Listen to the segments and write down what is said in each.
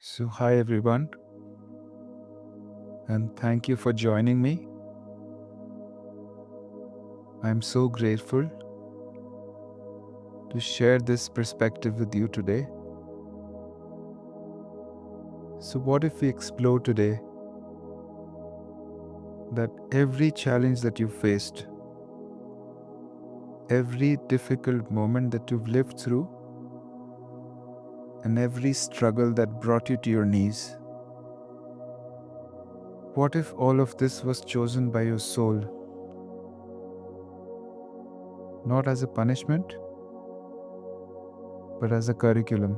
So, hi everyone, and thank you for joining me. I'm so grateful to share this perspective with you today. So, what if we explore today that every challenge that you faced, every difficult moment that you've lived through, and every struggle that brought you to your knees, what if all of this was chosen by your soul, not as a punishment, but as a curriculum,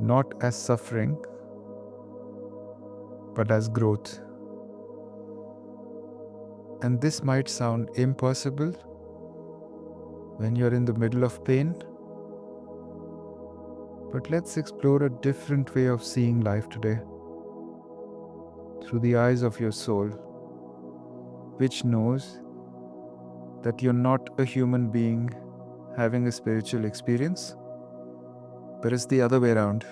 not as suffering, but as growth? And this might sound impossible when you're in the middle of pain, but let's explore a different way of seeing life today through the eyes of your soul, which knows that you're not a human being having a spiritual experience, but it's the other way around.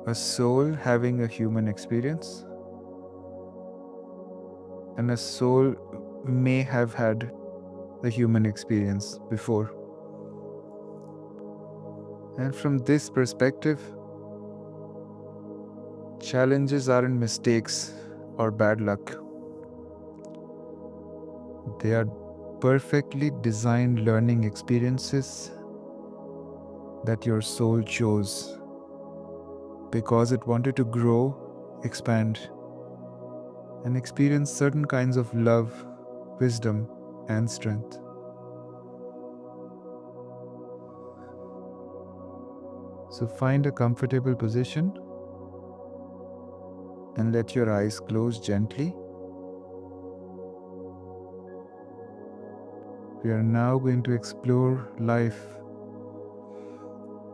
A soul having a human experience, and a soul may have had a human experience before. And from this perspective, challenges aren't mistakes or bad luck. They are perfectly designed learning experiences that your soul chose because it wanted to grow, expand, and experience certain kinds of love, wisdom, and strength. So find a comfortable position and let your eyes close gently. We are now going to explore life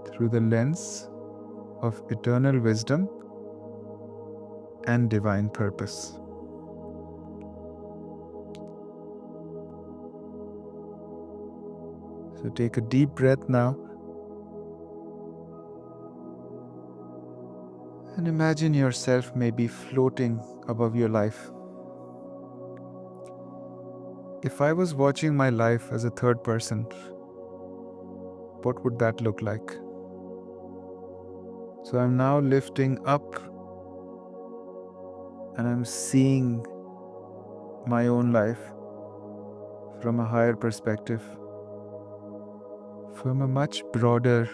through the lens of eternal wisdom and divine purpose. So take a deep breath now and imagine yourself maybe floating above your life. If I was watching my life as a third person, what would that look like? So I'm now lifting up and I'm seeing my own life from a higher perspective, from a much broader,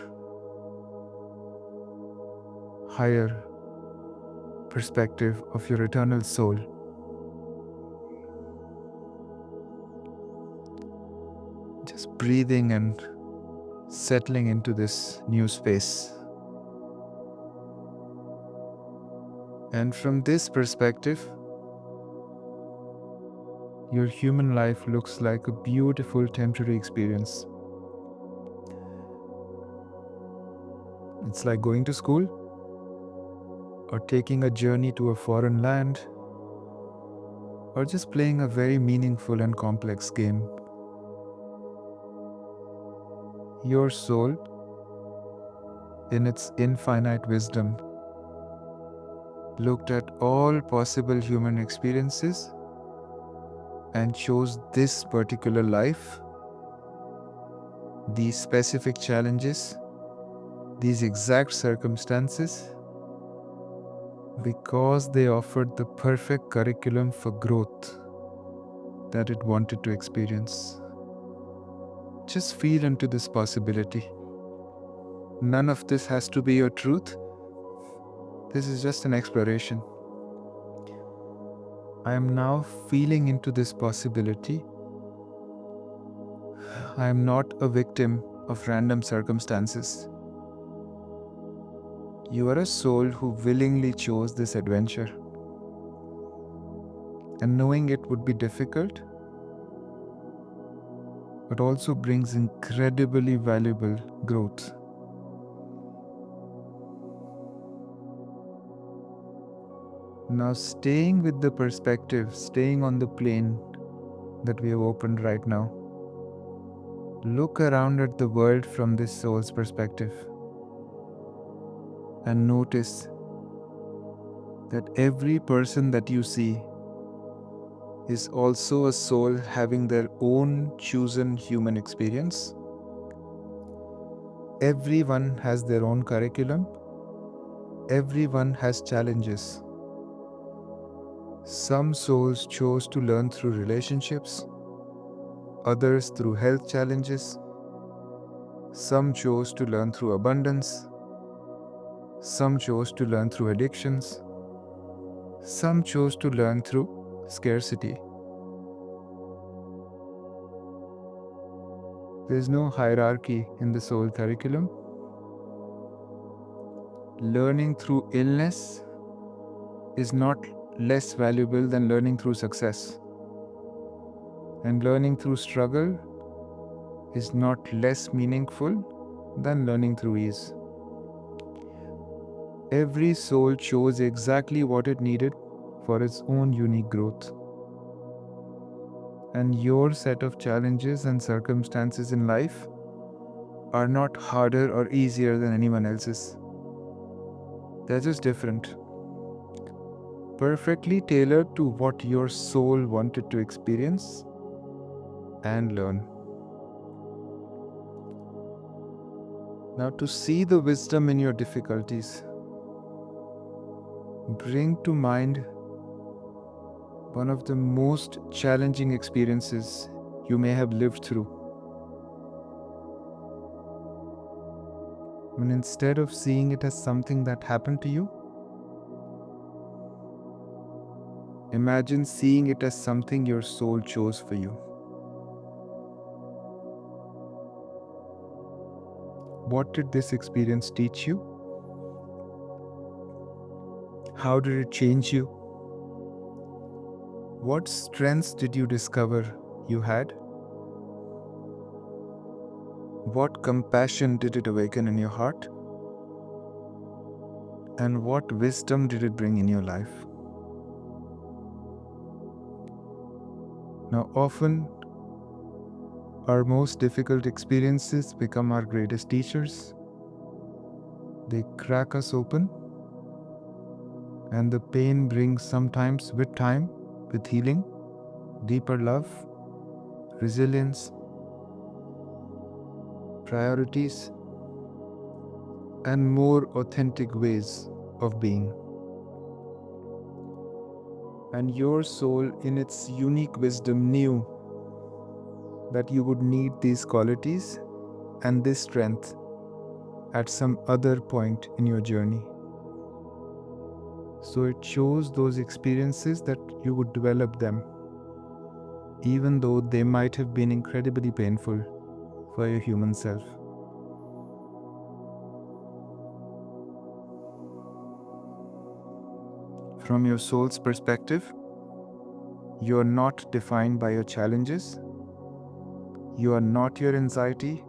higher perspective of your eternal soul. Just breathing and settling into this new space. And from this perspective, your human life looks like a beautiful temporary experience. It's like going to school or taking a journey to a foreign land or just playing a very meaningful and complex game. Your soul, in its infinite wisdom, looked at all possible human experiences and chose this particular life, these specific challenges, these exact circumstances, because they offered the perfect curriculum for growth that it wanted to experience. Just feel into this possibility. None of this has to be your truth. This is just an exploration. I am now feeling into this possibility. I am not a victim of random circumstances. You are a soul who willingly chose this adventure. And knowing it would be difficult, but also brings incredibly valuable growth. Now, staying with the perspective, staying on the plane that we have opened right now, look around at the world from this soul's perspective. and notice that every person that you see is also a soul having their own chosen human experience. Everyone has their own curriculum. Everyone has challenges. Some souls chose to learn through relationships, others through health challenges. Some chose to learn through abundance. Some chose to learn through addictions. Some chose to learn through scarcity. There is no hierarchy in the soul curriculum. Learning through illness is not less valuable than learning through success. And learning through struggle is not less meaningful than learning through ease. Every soul chose exactly what it needed for its own unique growth. And your set of challenges and circumstances in life are not harder or easier than anyone else's. They're just different. Perfectly tailored to what your soul wanted to experience and learn. Now, to see the wisdom in your difficulties, bring to mind one of the most challenging experiences you may have lived through. And instead of seeing it as something that happened to you, imagine seeing it as something your soul chose for you. What did this experience teach you? How did it change you? What strengths did you discover you had? What compassion did it awaken in your heart? And what wisdom did it bring in your life? Now, often, our most difficult experiences become our greatest teachers. They crack us open, and the pain brings sometimes with time, with healing, deeper love, resilience, priorities, and more authentic ways of being. And your soul, in its unique wisdom, knew that you would need these qualities and this strength at some other point in your journey. So it chose those experiences that you would develop them, even though they might have been incredibly painful for your human self. From your soul's perspective, you are not defined by your challenges. You are not your anxiety.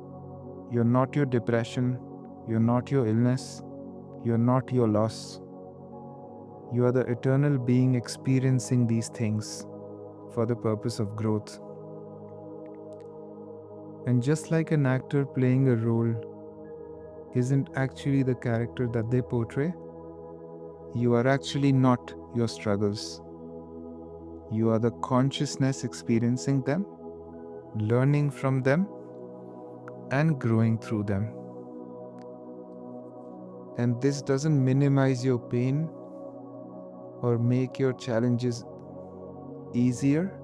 You're not your depression. You're not your illness. You're not your loss. You are the eternal being experiencing these things for the purpose of growth. And just like an actor playing a role isn't actually the character that they portray, you are actually not your struggles. You are the consciousness experiencing them, learning from them, and growing through them. And this doesn't minimize your pain or make your challenges easier.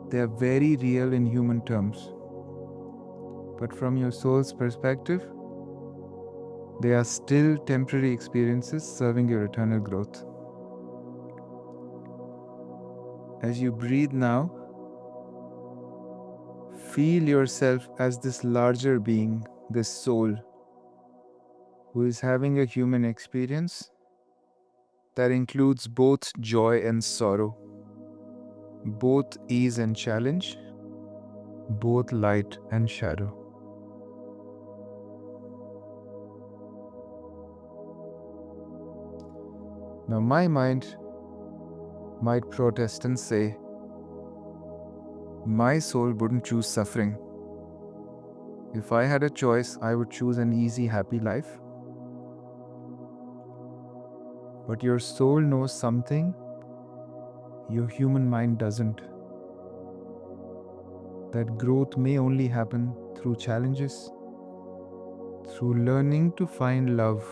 They are very real in human terms. But from your soul's perspective, they are still temporary experiences serving your eternal growth. As you breathe now, feel yourself as this larger being, this soul, who is having a human experience that includes both joy and sorrow, both ease and challenge, both light and shadow. Now, my mind might protest and say, my soul wouldn't choose suffering. If I had a choice, I would choose an easy, happy life. But your soul knows something your human mind doesn't. That growth may only happen through challenges, through learning to find love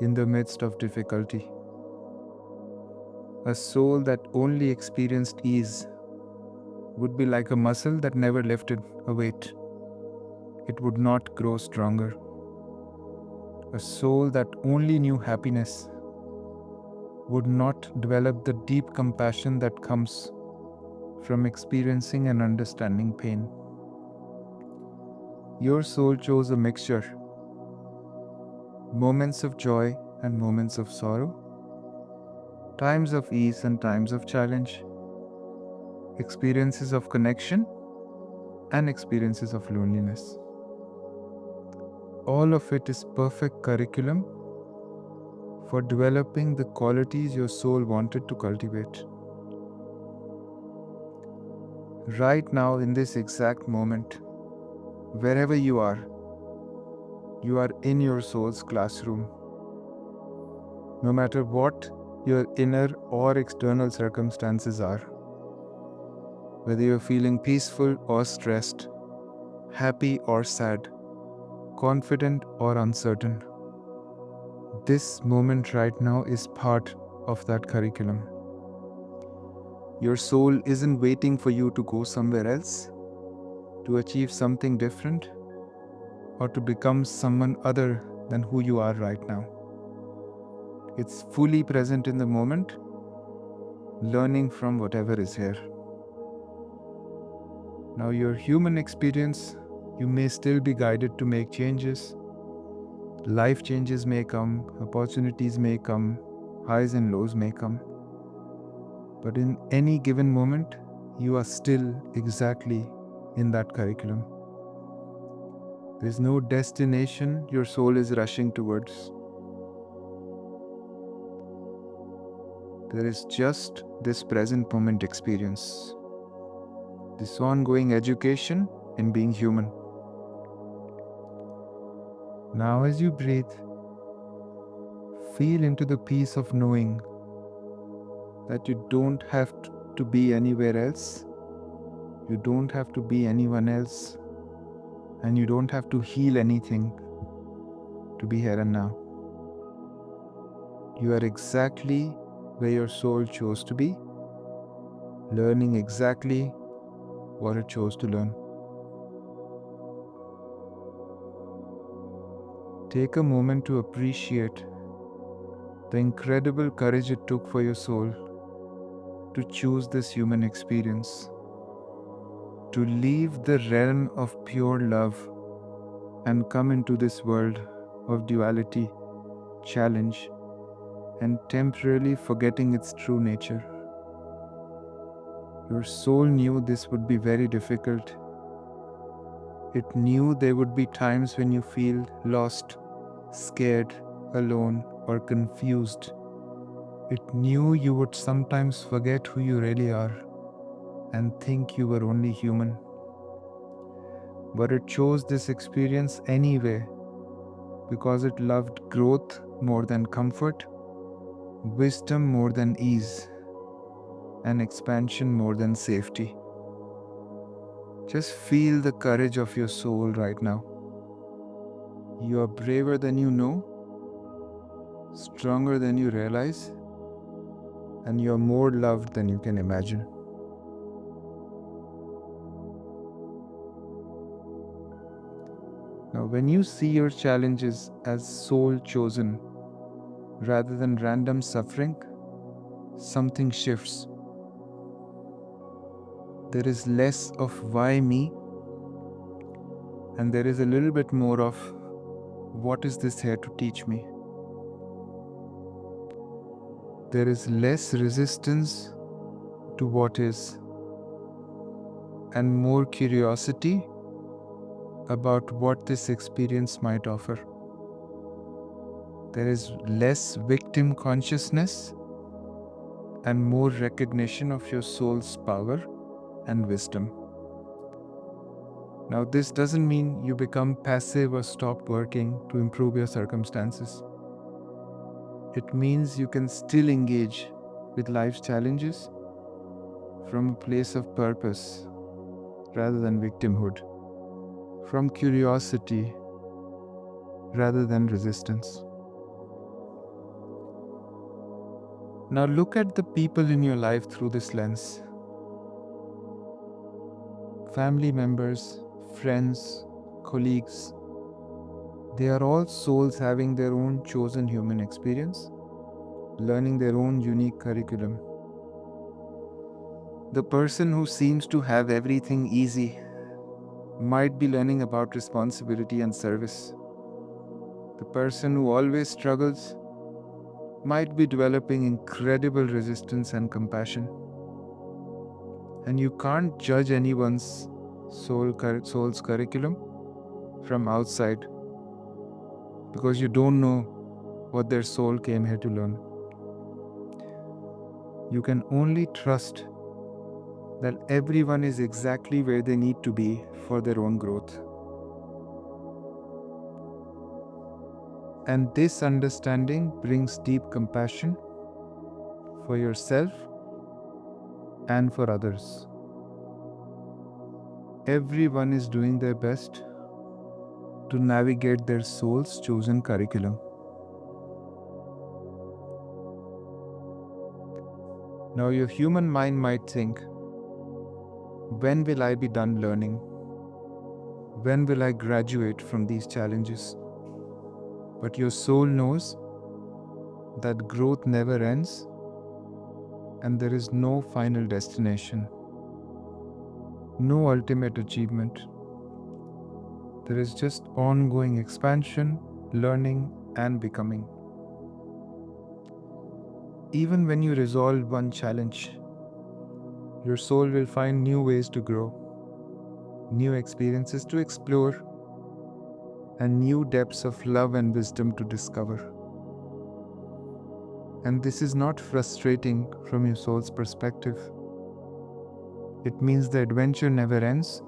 in the midst of difficulty. A soul that only experienced ease would be like a muscle that never lifted a weight. It would not grow stronger. A soul that only knew happiness would not develop the deep compassion that comes from experiencing and understanding pain. Your soul chose a mixture, moments of joy and moments of sorrow, times of ease and times of challenge, experiences of connection and experiences of loneliness. All of it is perfect curriculum for developing the qualities your soul wanted to cultivate. Right now, in this exact moment, wherever you are in your soul's classroom. No matter what your inner or external circumstances are, whether you're feeling peaceful or stressed, happy or sad, confident or uncertain, this moment right now is part of that curriculum. Your soul isn't waiting for you to go somewhere else, to achieve something different, or to become someone other than who you are right now. It's fully present in the moment, learning from whatever is here. Now, your human experience, you may still be guided to make changes. Life changes may come, opportunities may come, highs and lows may come. But in any given moment, you are still exactly in that curriculum. There's no destination your soul is rushing towards. There is just this present moment experience, this ongoing education in being human. Now, as you breathe, feel into the peace of knowing that you don't have to be anywhere else, you don't have to be anyone else, and you don't have to heal anything to be here and now. You are exactly where your soul chose to be, learning exactly what it chose to learn. Take a moment to appreciate the incredible courage it took for your soul to choose this human experience, to leave the realm of pure love and come into this world of duality, challenge, and temporarily forgetting its true nature. Your soul knew this would be very difficult. It knew there would be times when you feel lost, scared, alone, or confused. It knew you would sometimes forget who you really are and think you were only human. But it chose this experience anyway because it loved growth more than comfort, wisdom more than ease, and expansion more than safety. Just feel the courage of your soul right now. You are braver than you know, stronger than you realize, and you are more loved than you can imagine. Now, when you see your challenges as soul chosen rather than random suffering, something shifts. There is less of why me, and there is a little bit more of what is this here to teach me. There is less resistance to what is, and more curiosity about what this experience might offer. There is less victim consciousness and more recognition of your soul's power and wisdom. Now, this doesn't mean you become passive or stop working to improve your circumstances. It means you can still engage with life's challenges from a place of purpose rather than victimhood, from curiosity rather than resistance. Now look at the people in your life through this lens. Family members, friends, colleagues, they are all souls having their own chosen human experience, learning their own unique curriculum. The person who seems to have everything easy might be learning about responsibility and service. The person who always struggles might be developing incredible resistance and compassion. And you can't judge anyone's soul's curriculum from outside because you don't know what their soul came here to learn. You can only trust that everyone is exactly where they need to be for their own growth. And this understanding brings deep compassion for yourself and for others. Everyone is doing their best to navigate their soul's chosen curriculum. Now, your human mind might think, when will I be done learning? When will I graduate from these challenges? But your soul knows that growth never ends and there is no final destination, no ultimate achievement. There is just ongoing expansion, learning, and becoming. Even when you resolve one challenge, your soul will find new ways to grow, new experiences to explore, and new depths of love and wisdom to discover. And this is not frustrating from your soul's perspective. It means the adventure never ends,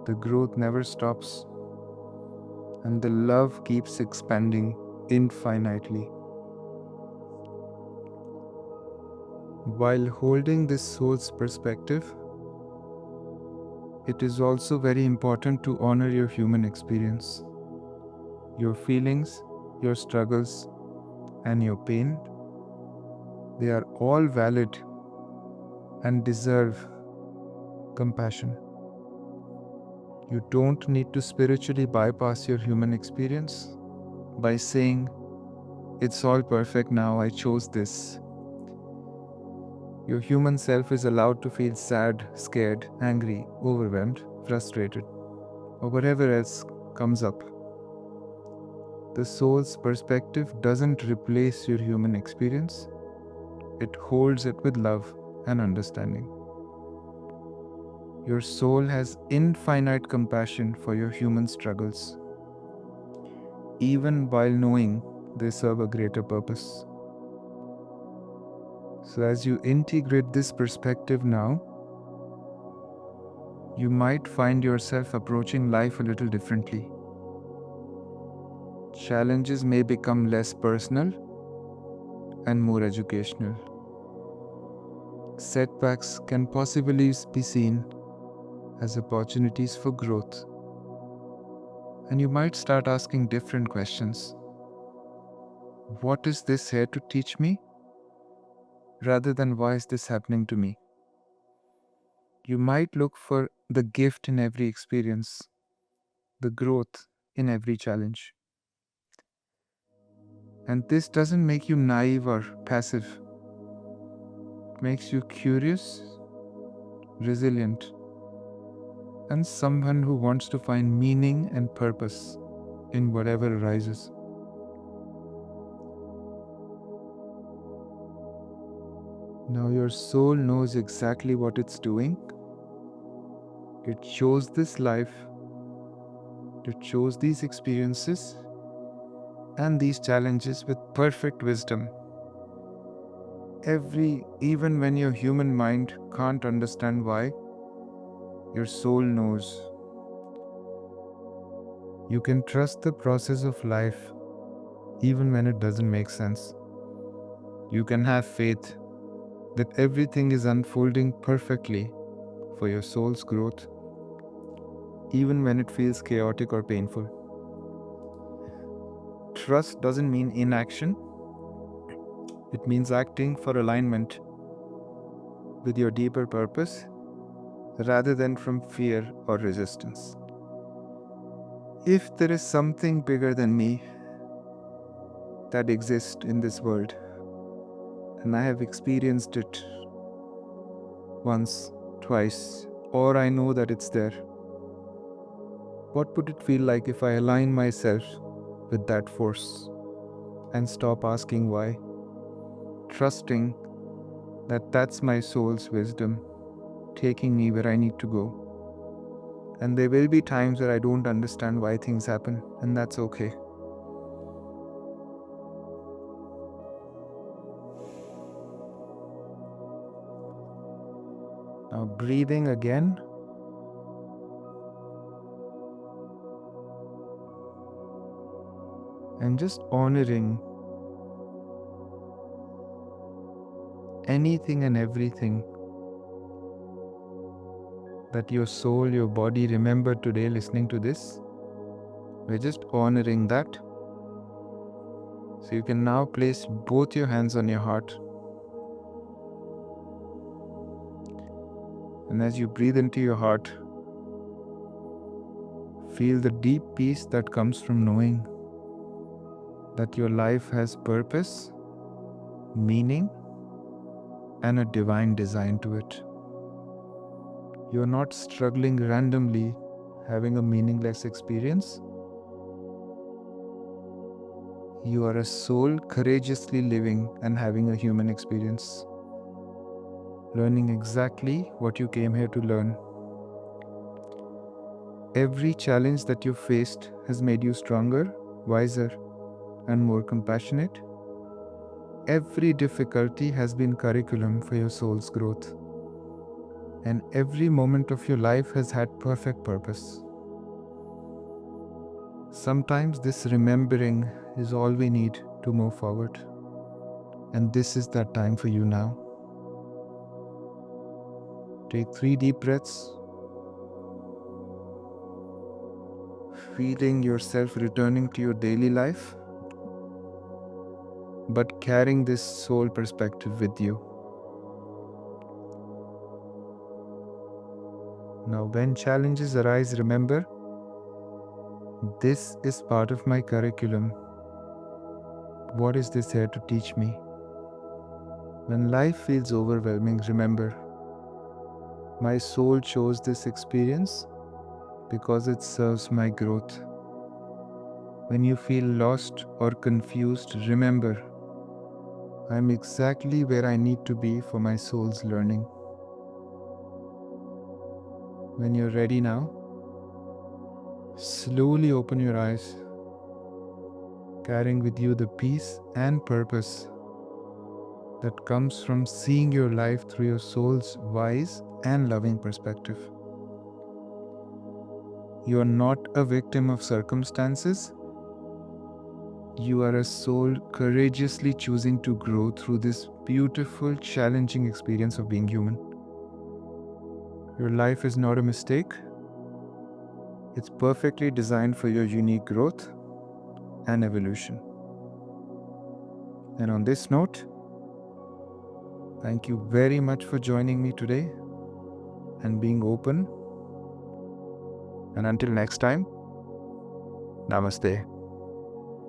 the growth never stops, and the love keeps expanding infinitely. While holding this soul's perspective, it is also very important to honor your human experience. Your feelings, your struggles, and your pain, they are all valid and deserve compassion. You don't need to spiritually bypass your human experience by saying, "It's all perfect now, I chose this." Your human self is allowed to feel sad, scared, angry, overwhelmed, frustrated, or whatever else comes up. The soul's perspective doesn't replace your human experience, it holds it with love and understanding. Your soul has infinite compassion for your human struggles, even while knowing they serve a greater purpose. So, as you integrate this perspective now, you might find yourself approaching life a little differently. Challenges may become less personal and more educational. Setbacks can possibly be seen as opportunities for growth. And you might start asking different questions. What is this here to teach me? Rather than why is this happening to me? You might look for the gift in every experience, the growth in every challenge. And this doesn't make you naive or passive. It makes you curious, resilient, and someone who wants to find meaning and purpose in whatever arises. Now your soul knows exactly what it's doing. It chose this life, it chose these experiences and these challenges with perfect wisdom. Even when your human mind can't understand why, your soul knows. You can trust the process of life even when it doesn't make sense. You can have faith that everything is unfolding perfectly for your soul's growth, even when it feels chaotic or painful. Trust doesn't mean inaction, it means acting for alignment with your deeper purpose rather than from fear or resistance. If there is something bigger than me that exists in this world, and I have experienced it once, twice, or I know that it's there, what would it feel like if I align myself with that force and stop asking why, trusting that that's my soul's wisdom taking me where I need to go? And there will be times where I don't understand why things happen, and that's okay. Now, breathing again. And just honoring anything and everything that your soul, your body remembered today listening to this. We're just honoring that. So you can now place both your hands on your heart. And as you breathe into your heart, feel the deep peace that comes from knowing that your life has purpose, meaning, and a divine design to it. You're not struggling randomly, having a meaningless experience. You are a soul courageously living and having a human experience, learning exactly what you came here to learn. Every challenge that you faced has made you stronger, wiser, and more compassionate. Every difficulty has been curriculum for your soul's growth. And every moment of your life has had perfect purpose. Sometimes this remembering is all we need to move forward. And this is that time for you now. Take 3 deep breaths, feeling yourself returning to your daily life, but carrying this soul perspective with you. Now, when challenges arise, remember, this is part of my curriculum. What is this here to teach me? When life feels overwhelming, remember, my soul chose this experience because it serves my growth. When you feel lost or confused, remember, I'm exactly where I need to be for my soul's learning. When you're ready now, slowly open your eyes, carrying with you the peace and purpose that comes from seeing your life through your soul's wise and loving perspective. You are not a victim of circumstances. You are a soul courageously choosing to grow through this beautiful, challenging experience of being human. Your life is not a mistake. It's perfectly designed for your unique growth and evolution. And on this note, thank you very much for joining me today and being open. And until next time, namaste.